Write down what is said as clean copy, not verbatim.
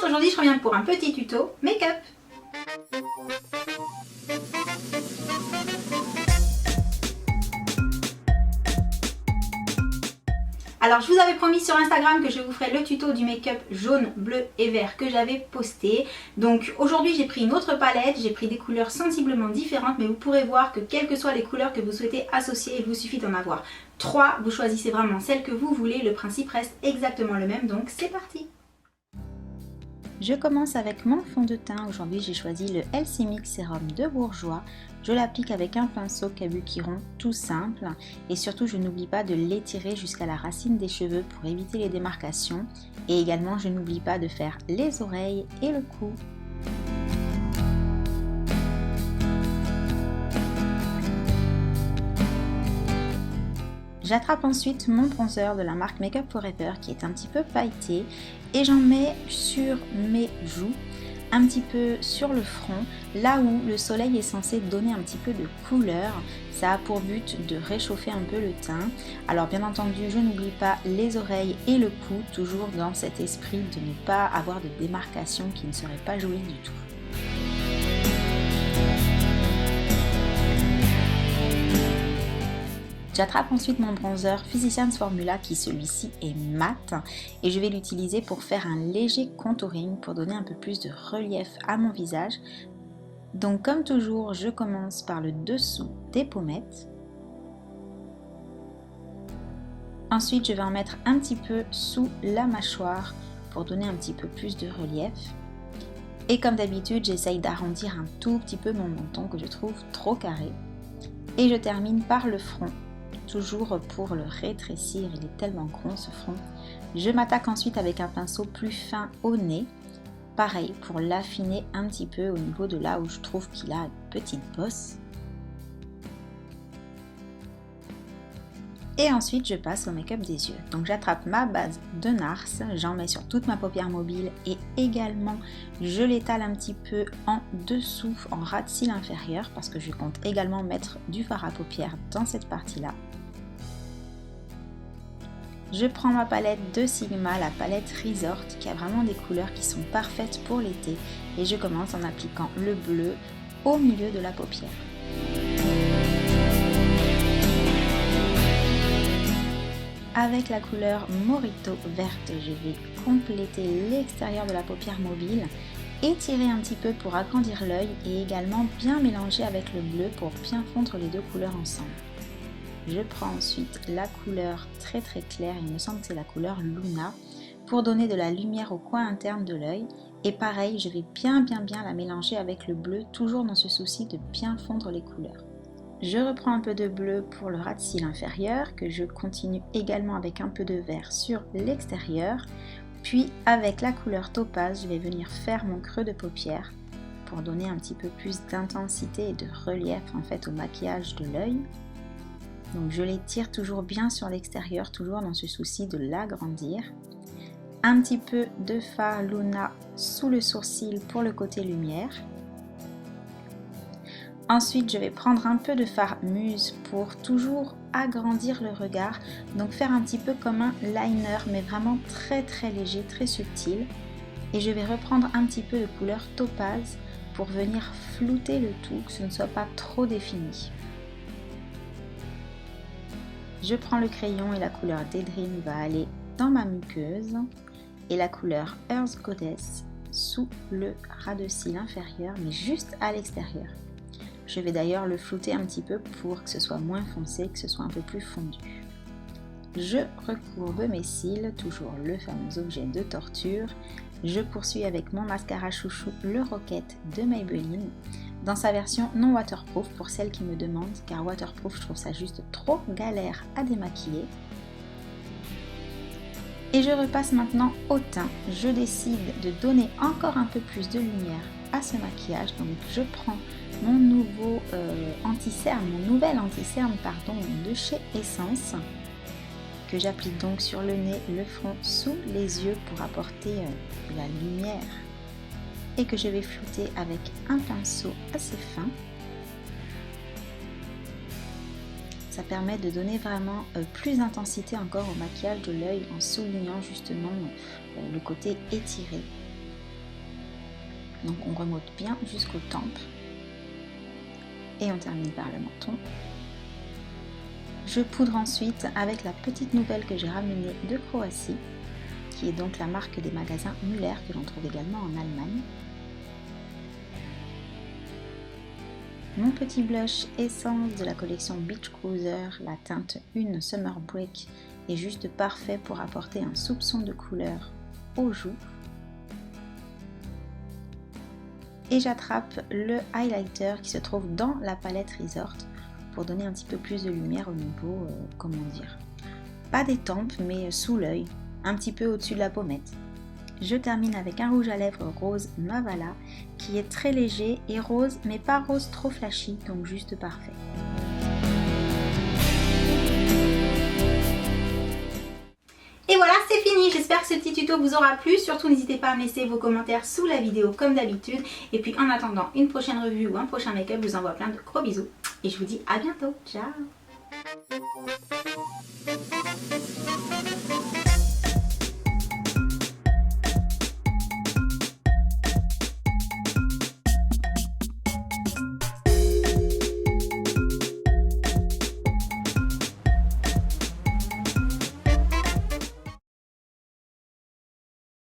aujourd'hui je reviens pour un petit tuto make-up. Alors je vous avais promis sur Instagram que je vous ferai le tuto du make-up jaune, bleu et vert que j'avais posté. Donc aujourd'hui j'ai pris une autre palette, j'ai pris des couleurs sensiblement différentes, mais vous pourrez voir que quelles que soient les couleurs que vous souhaitez associer, il vous suffit d'en avoir 3. Vous choisissez vraiment celle que vous voulez, le principe reste exactement le même, donc c'est parti. Je commence avec mon fond de teint. Aujourd'hui j'ai choisi le LC Mix Sérum de Bourjois. Je l'applique avec un pinceau kabuki rond tout simple et surtout je n'oublie pas de l'étirer jusqu'à la racine des cheveux pour éviter les démarcations. Et également je n'oublie pas de faire les oreilles et le cou. J'attrape ensuite mon bronzer de la marque Make Up Forever qui est un petit peu pailleté et j'en mets sur mes joues, un petit peu sur le front, là où le soleil est censé donner un petit peu de couleur. Ça a pour but de réchauffer un peu le teint. Alors bien entendu, je n'oublie pas les oreilles et le cou, toujours dans cet esprit de ne pas avoir de démarcation qui ne serait pas jolie du tout. J'attrape ensuite mon bronzer Physicians Formula qui celui-ci est mat et je vais l'utiliser pour faire un léger contouring pour donner un peu plus de relief à mon visage. Donc comme toujours, je commence par le dessous des pommettes. Ensuite, je vais en mettre un petit peu sous la mâchoire pour donner un petit peu plus de relief. Et comme d'habitude, j'essaye d'arrondir un tout petit peu mon menton que je trouve trop carré. Et je termine par le front. Toujours pour le rétrécir, il est tellement gros ce front. Je m'attaque ensuite avec un pinceau plus fin au nez. Pareil, pour l'affiner un petit peu au niveau de là où je trouve qu'il a une petite bosse. Et ensuite, je passe au make-up des yeux. Donc j'attrape ma base de Nars, j'en mets sur toute ma paupière mobile et également je l'étale un petit peu en dessous, en ras de cils inférieur, parce que je compte également mettre du fard à paupières dans cette partie-là. Je prends ma palette de Sigma, la palette Resort, qui a vraiment des couleurs qui sont parfaites pour l'été. Et je commence en appliquant le bleu au milieu de la paupière. Avec la couleur Morito verte, je vais compléter l'extérieur de la paupière mobile, étirer un petit peu pour agrandir l'œil et également bien mélanger avec le bleu pour bien fondre les deux couleurs ensemble. Je prends ensuite la couleur très claire, il me semble que c'est la couleur Luna, pour donner de la lumière au coin interne de l'œil. Et pareil, je vais bien la mélanger avec le bleu, toujours dans ce souci de bien fondre les couleurs. Je reprends un peu de bleu pour le ras de cils inférieur, que je continue également avec un peu de vert sur l'extérieur. Puis avec la couleur topaz, je vais venir faire mon creux de paupière pour donner un petit peu plus d'intensité et de relief en fait au maquillage de l'œil. Donc je l'étire toujours bien sur l'extérieur, toujours dans ce souci de l'agrandir. Un petit peu de fard Luna sous le sourcil pour le côté lumière. Ensuite, je vais prendre un peu de fard Muse pour toujours agrandir le regard. Donc faire un petit peu comme un liner, mais vraiment très léger, très subtil. Et je vais reprendre un petit peu de couleur topaz pour venir flouter le tout, que ce ne soit pas trop défini. Je prends le crayon et la couleur Daydream va aller dans ma muqueuse et la couleur Earth Goddess sous le ras de cils inférieur, mais juste à l'extérieur. Je vais d'ailleurs le flouter un petit peu pour que ce soit moins foncé, que ce soit un peu plus fondu. Je recourbe mes cils, toujours le fameux objet de torture. Je poursuis avec mon mascara chouchou, le Rocket de Maybelline, dans sa version non waterproof pour celles qui me demandent, car waterproof je trouve ça juste trop galère à démaquiller. Et je repasse maintenant au teint. Je décide de donner encore un peu plus de lumière à ce maquillage, donc je prends mon nouveau anti-cerne, mon nouvel anti-cerne de chez Essence, que j'applique donc sur le nez, le front, sous les yeux pour apporter de la lumière et que je vais flouter avec un pinceau assez fin. Ça permet de donner vraiment plus d'intensité encore au maquillage de l'œil en soulignant justement le côté étiré. Donc on remonte bien jusqu'aux tempes. Et on termine par le menton. Je poudre ensuite avec la petite nouvelle que j'ai ramenée de Croatie, qui est donc la marque des magasins Müller que l'on trouve également en Allemagne. Mon petit blush Essence de la collection Beach Cruiser, la teinte 1 Summer Break, est juste parfait pour apporter un soupçon de couleur aux joues. Et j'attrape le highlighter qui se trouve dans la palette Resort pour donner un petit peu plus de lumière au niveau, comment dire, pas des tempes mais sous l'œil, un petit peu au-dessus de la pommette. Je termine avec un rouge à lèvres rose Mavala qui est très léger et rose mais pas rose trop flashy, donc juste parfait. Et voilà, c'est fini. J'espère que ce petit tuto vous aura plu. Surtout, n'hésitez pas à me laisser vos commentaires sous la vidéo comme d'habitude. Et puis en attendant une prochaine revue ou un prochain make-up, je vous envoie plein de gros bisous. Et je vous dis à bientôt. Ciao.